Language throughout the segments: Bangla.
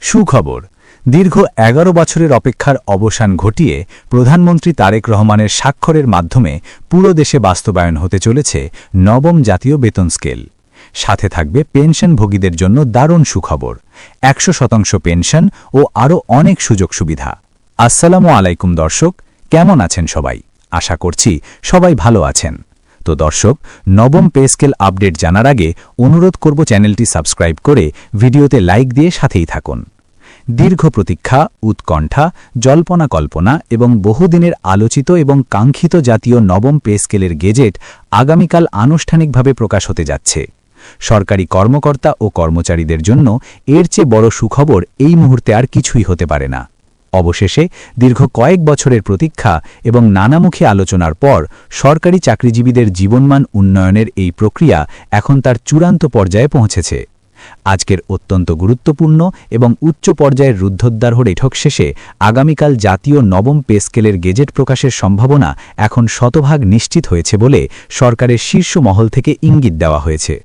সুখবর, দীর্ঘ ১১ বছরের অপেক্ষার অবসান ঘটিয়ে প্রধানমন্ত্রী তারেক রহমানের স্বাক্ষরের মাধ্যমে পুরো দেশে বাস্তবায়ন হতে চলেছে নবম জাতীয় বেতন স্কেল। সাথে থাকবে পেনশনভোগীদের জন্য দারুণ সুখবর, ১০০% পেনশন ও আরও অনেক সুযোগ সুবিধা। আসসালামু আলাইকুম দর্শক, কেমন আছেন সবাই? আশা করছি সবাই ভালো আছেন। তো দর্শক, নবম পে স্কেল আপডেট জানার আগে অনুরোধ করব চ্যানেলটি সাবস্ক্রাইব করে ভিডিওতে লাইক দিয়ে সাথেই থাকুন। দীর্ঘ প্রতীক্ষা, উৎকণ্ঠা, জল্পনা কল্পনা এবং বহুদিনের আলোচিত এবং কাঙ্ক্ষিত জাতীয় নবম পে স্কেলের গেজেট আগামীকাল আনুষ্ঠানিকভাবে প্রকাশ হতে যাচ্ছে। সরকারি কর্মকর্তা ও কর্মচারীদের জন্য এর চেয়ে বড় সুখবর এই মুহূর্তে আর কিছুই হতে পারে না। অবশেষে দীর্ঘ কয়েক বছরের প্রতীক্ষা এবং নানামুখী আলোচনার পর সরকারি চাকরিজীবীদের জীবনমান উন্নয়নের এই প্রক্রিয়া এখন তার চূড়ান্ত পর্যায়ে পৌঁছেছে। আজকের অত্যন্ত গুরুত্বপূর্ণ এবং উচ্চ পর্যায়ের রুদ্ধদ্বার বৈঠক শেষে আগামীকাল জাতীয় নবম পে স্কেলের গেজেট প্রকাশের সম্ভাবনা এখন শতভাগ নিশ্চিত হয়েছে বলে সরকারের শীর্ষ মহল থেকে ইঙ্গিত দেওয়া হয়েছে।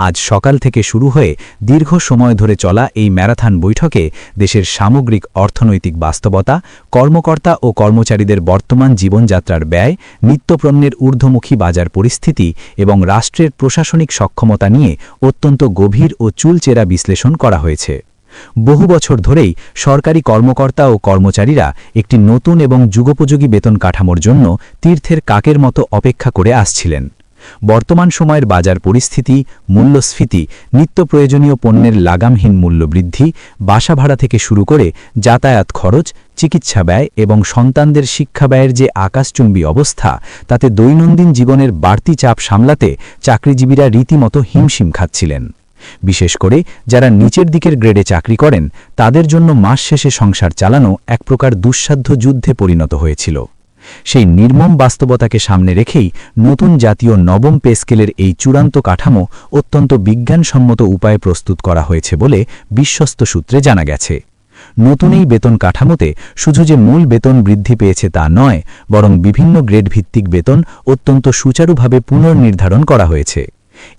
আজ সকাল থেকে শুরু হয়ে দীর্ঘ সময় ধরে চলা এই ম্যারাথন বৈঠকে দেশের সামগ্রিক অর্থনৈতিক বাস্তবতা, কর্মকর্তা ও কর্মচারীদের বর্তমান জীবনযাত্রার ব্যয়, নিত্যপণ্যের ঊর্ধ্বমুখী বাজার পরিস্থিতি এবং রাষ্ট্রের প্রশাসনিক সক্ষমতা নিয়ে অত্যন্ত গভীর ও চুলচেরা বিশ্লেষণ করা হয়েছে। বহু বছর ধরেই সরকারি কর্মকর্তা ও কর্মচারীরা একটি নতুন এবং যুগোপযোগী বেতন কাঠামোর জন্য তীর্থের কাকের মতো অপেক্ষা করে আসছিলেন। বর্তমান সময়ের বাজার পরিস্থিতি, মূল্যস্ফীতি, নিত্য প্রয়োজনীয় পণ্যের লাগামহীন মূল্যবৃদ্ধি, বাসা ভাড়া থেকে শুরু করে যাতায়াত খরচ, চিকিৎসা ব্যয় এবং সন্তানদের শিক্ষা ব্যয়ের যে আকাশচুম্বী অবস্থা, তাতে দৈনন্দিন জীবনের বাড়তি চাপ সামলাতে চাকরিজীবীরা রীতিমতো হিমশিম খাচ্ছিলেন। বিশেষ করে যারা নিচের দিকের গ্রেডে চাকরি করেন, তাদের জন্য মাস শেষে সংসার চালানো এক প্রকার দুঃসাধ্য যুদ্ধে পরিণত হয়েছিল। সেই নির্মম বাস্তবতাকে সামনে রেখেই নতুন জাতীয় নবম পে স্কেলের এই চূড়ান্ত কাঠামো অত্যন্ত বিজ্ঞানসম্মত উপায়ে প্রস্তুত করা হয়েছে বলে বিশ্বস্ত সূত্রে জানা গেছে। নতুন এই বেতন কাঠামোতে শুধু যে মূল বেতন বৃদ্ধি পেয়েছে তা নয়, বরং বিভিন্ন গ্রেড ভিত্তিক বেতন অত্যন্ত সুচারুভাবে পুনর্নির্ধারণ করা হয়েছে।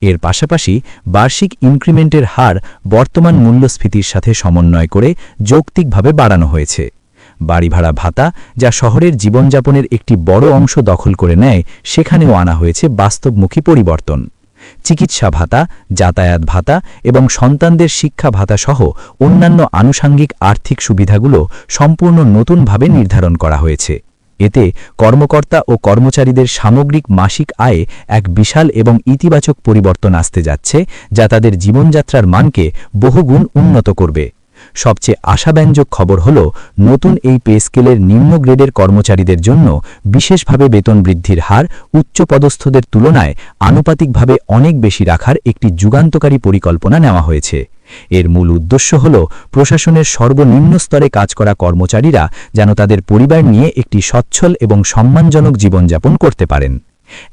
এর পাশাপাশি বার্ষিক ইনক্রিমেন্টের হার বর্তমান মূল্যস্ফীতির সাথে সমন্বয় করে যৌক্তিকভাবে বাড়ানো হয়েছে। বাড়ি ভাড়া ভাতা, যা শহরের জীবনযাপনের একটি বড় অংশ দখল করে নেয়, সেখানেও আনা হয়েছে বাস্তবমুখী পরিবর্তন। চিকিৎসা ভাতা, যাতায়াত ভাতা এবং সন্তানদের শিক্ষা ভাতা সহ অন্যান্য আনুষাঙ্গিক আর্থিক সুবিধাগুলো সম্পূর্ণ নতুনভাবে নির্ধারণ করা হয়েছে। এতে কর্মকর্তা ও কর্মচারীদের সামগ্রিক মাসিক আয়ে এক বিশাল এবং ইতিবাচক পরিবর্তন আসতে যাচ্ছে, যা তাদের জীবনযাত্রার মানকে বহুগুণ উন্নত করবে। সবচেয়ে আশাব্যঞ্জক খবর হল, নতুন এই পে স্কেলের নিম্ন গ্রেডের কর্মচারীদের জন্য বিশেষভাবে বেতন বৃদ্ধির হার উচ্চপদস্থদের তুলনায় আনুপাতিকভাবে অনেক বেশি রাখার একটি যুগান্তকারী পরিকল্পনা নেওয়া হয়েছে। এর মূল উদ্দেশ্য হল প্রশাসনের সর্বনিম্ন স্তরে কাজ করা কর্মচারীরা যেন তাদের পরিবার নিয়ে একটি সচ্ছল এবং সম্মানজনক জীবনযাপন করতে পারেন।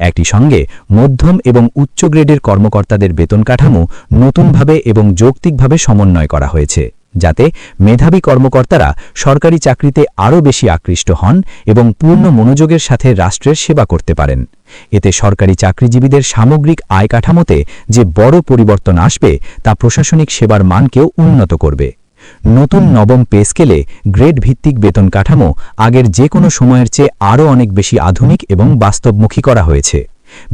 একই সঙ্গে মধ্যম এবং উচ্চ গ্রেডের কর্মকর্তাদের বেতন কাঠামো নতুনভাবে এবং যৌক্তিকভাবে সমন্বয় করা হয়েছে, যাতে মেধাবী কর্মকর্তারা সরকারি চাকরিতে আরও বেশি আকৃষ্ট হন এবং পূর্ণ মনোযোগের সাথে রাষ্ট্রের সেবা করতে পারেন। এতে সরকারি চাকরিজীবীদের সামগ্রিক আয় কাঠামোতে যে বড় পরিবর্তন আসবে, তা প্রশাসনিক সেবার মানকেও উন্নত করবে। নতুন নবম পে স্কেলে গ্রেড ভিত্তিক বেতন কাঠামো আগের যে কোনো সময়ের চেয়ে আরও অনেক বেশি আধুনিক এবং বাস্তবমুখী করা হয়েছে।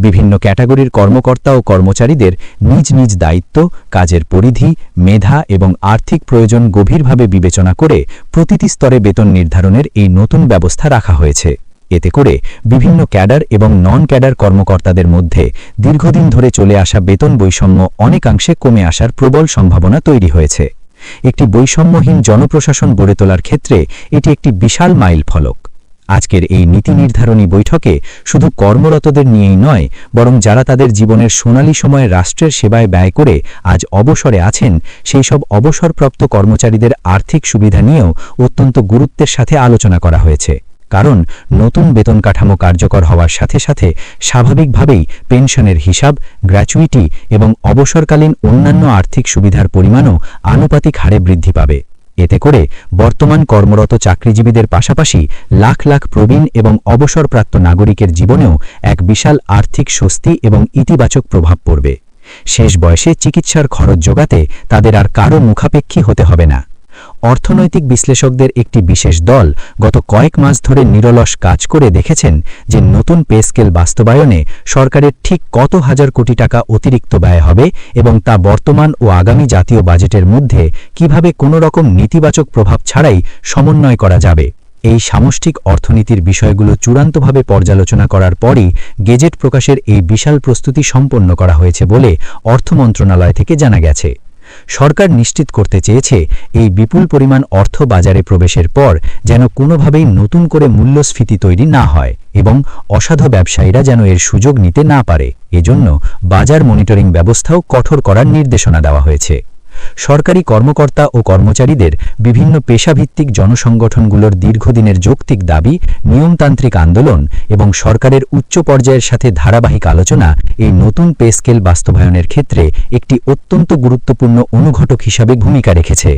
বিভিন্ন ক্যাটাগরির কর্মকর্তা ও কর্মচারীদের নিজ নিজ দায়িত্ব, কাজের পরিধি, মেধা এবং আর্থিক প্রয়োজন গভীরভাবে বিবেচনা করে প্রতিটি স্তরে বেতন নির্ধারণের এই নতুন ব্যবস্থা রাখা হয়েছে। এতে করে বিভিন্ন ক্যাডার এবং নন ক্যাডার কর্মকর্তাদের মধ্যে দীর্ঘদিন ধরে চলে আসা বেতন বৈষম্য অনেকাংশে কমে আসার প্রবল সম্ভাবনা তৈরি হয়েছে। একটি বৈষম্যহীন জনপ্রশাসন গড়ে তোলার ক্ষেত্রে এটি একটি বিশাল মাইল ফলক। আজকের এই নীতি নির্ধারণী বৈঠকে শুধু কর্মরতদের নিয়েই নয়, বরং যারা তাদের জীবনের সোনালী সময়ে রাষ্ট্রের সেবায় ব্যয় করে আজ অবসরে আছেন, সেই সব অবসরপ্রাপ্ত কর্মচারীদের আর্থিক সুবিধা নিয়েও অত্যন্ত গুরুত্বের সাথে আলোচনা করা হয়েছে। কারণ নতুন বেতন কাঠামো কার্যকর হওয়ার সাথে সাথে স্বাভাবিকভাবেই পেনশনের হিসাব, গ্র্যাচুইটি এবং অবসরকালীন অন্যান্য আর্থিক সুবিধার পরিমাণও আনুপাতিক হারে বৃদ্ধি পাবে। এতে করে বর্তমান কর্মরত চাকরিজীবীদের পাশাপাশি লাখ লাখ প্রবীণ এবং অবসরপ্রাপ্ত নাগরিকের জীবনেও এক বিশাল আর্থিক স্বস্তি এবং ইতিবাচক প্রভাব পড়বে। শেষ বয়সে চিকিৎসার খরচ জোগাতে তাদের আর কারো মুখাপেক্ষী হতে হবে না। অর্থনৈতিক বিশ্লেষকদের একটি বিশেষ দল গত কয়েক মাস ধরে নিরলস কাজ করে দেখেছেন যে নতুন পে স্কেল বাস্তবায়নে সরকারের ঠিক কত হাজার কোটি টাকা অতিরিক্ত ব্যয় হবে এবং তা বর্তমান ও আগামী জাতীয় বাজেটের মধ্যে কিভাবে কোনো রকম নেতিবাচক প্রভাব ছাড়াই সমন্বয় করা যাবে। এই সামষ্টিক অর্থনীতির বিষয়গুলো চূড়ান্তভাবে পর্যালোচনা করার পরই গেজেট প্রকাশের এই বিশাল প্রস্তুতি সম্পন্ন করা হয়েছে বলে অর্থ মন্ত্রণালয় থেকে জানা গেছে। সরকার নিশ্চিত করতে চেয়েছে এই বিপুল পরিমাণ অর্থ বাজারে প্রবেশের পর যেন কোনোভাবেই নতুন করে মূল্যস্ফীতি তৈরি না হয় এবং অসাধু ব্যবসায়ীরা যেন এর সুযোগ নিতে না পারে। এজন্য বাজার মনিটরিং ব্যবস্থাও কঠোর করার নির্দেশনা দেওয়া হয়েছে। সরকারি কর্মকর্তা ও কর্মচারীদের বিভিন্ন পেশাভিত্তিক জনসংগঠনগুলোর দীর্ঘদিনের যৌক্তিক দাবি, নিয়মতান্ত্রিক আন্দোলন এবং সরকারের উচ্চ পর্যায়ের সাথে ধারাবাহিক আলোচনা এই নতুন পে স্কেল বাস্তবায়নের ক্ষেত্রে একটি অত্যন্ত গুরুত্বপূর্ণ অনুঘটক হিসাবে ভূমিকা রেখেছে।